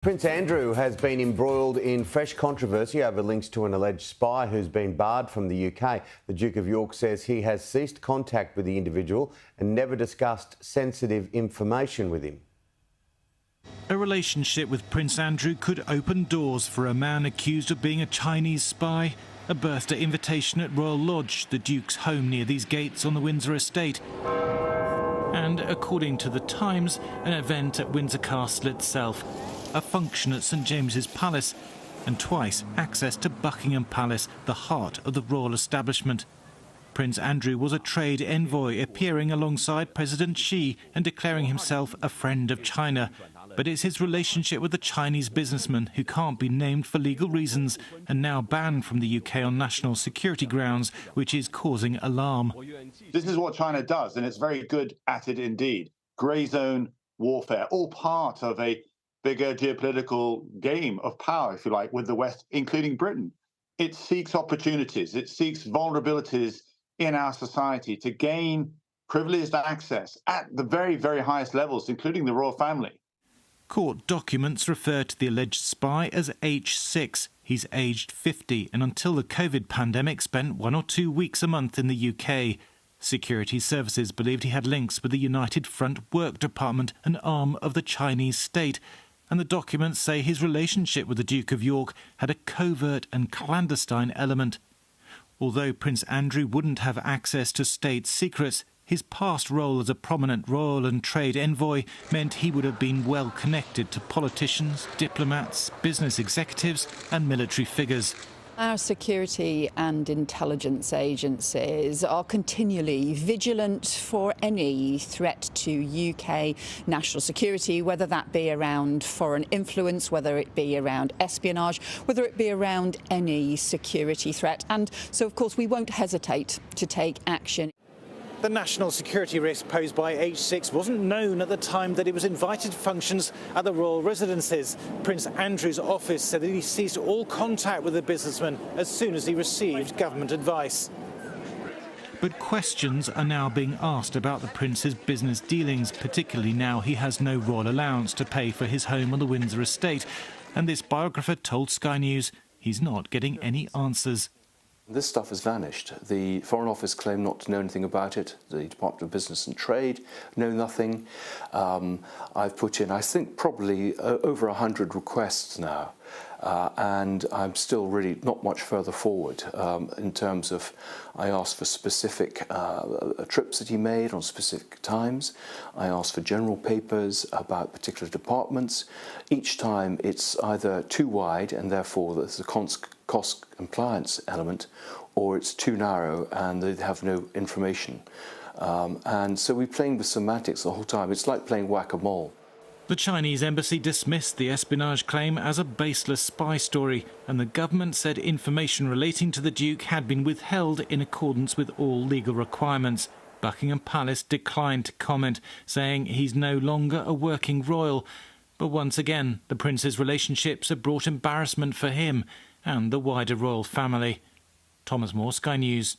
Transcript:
Prince Andrew has been embroiled in fresh controversy over links to an alleged spy who's been barred from the UK. The Duke of Yorke says he has ceased contact with the individual and never discussed sensitive information with him. A relationship with Prince Andrew could open doors for a man accused of being a Chinese spy. A birthday invitation at Royal Lodge, the Duke's home near these gates on the Windsor estate. And, according to The Times, an event at Windsor Castle itself. A function at St James's Palace, and twice access to Buckingham Palace, the heart of the royal establishment. Prince Andrew was a trade envoy, appearing alongside President Xi and declaring himself a friend of China. But it's his relationship with the Chinese businessman, who can't be named for legal reasons and now banned from the UK on national security grounds, which is causing alarm. This is what China does, and it's very good at it indeed. Grey zone warfare, all part of a bigger geopolitical game of power, if you like, with the West, including Britain. It seeks opportunities, it seeks vulnerabilities in our society to gain privileged access at the very, very highest levels, including the royal family. Court documents refer to the alleged spy as H6. He's aged 50 and until the COVID pandemic spent 1 or 2 weeks a month in the UK. Security services believed he had links with the United Front Work Department, an arm of the Chinese state. And the documents say his relationship with the Duke of Yorke had a covert and clandestine element. Although Prince Andrew wouldn't have access to state secrets, his past role as a prominent royal and trade envoy meant he would have been well connected to politicians, diplomats, business executives and military figures. Our security and intelligence agencies are continually vigilant for any threat to UK national security, whether that be around foreign influence, whether it be around espionage, whether it be around any security threat. And so, of course, we won't hesitate to take action. The national security risk posed by H6 wasn't known at the time that he was invited to functions at the royal residences. Prince Andrew's office said that he ceased all contact with the businessman as soon as he received government advice. But questions are now being asked about the prince's business dealings, particularly now he has no royal allowance to pay for his home on the Windsor estate. And this biographer told Sky News he's not getting any answers. This stuff has vanished. The Foreign Office claim not to know anything about it. The Department of Business and Trade know nothing. I've put in, I think, probably over 100 requests now. And I'm still really not much further forward in terms of I asked for specific trips that he made on specific times. I asked for general papers about particular departments. Each time it's either too wide and therefore there's a cost compliance element, or it's too narrow and they have no information. And so we're playing with semantics the whole time. It's like playing whack-a-mole. The Chinese embassy dismissed the espionage claim as a baseless spy story, and the government said information relating to the Duke had been withheld in accordance with all legal requirements. Buckingham Palace declined to comment, saying he's no longer a working royal. But once again, the prince's relationships have brought embarrassment for him and the wider royal family. Thomas Moore, Sky News.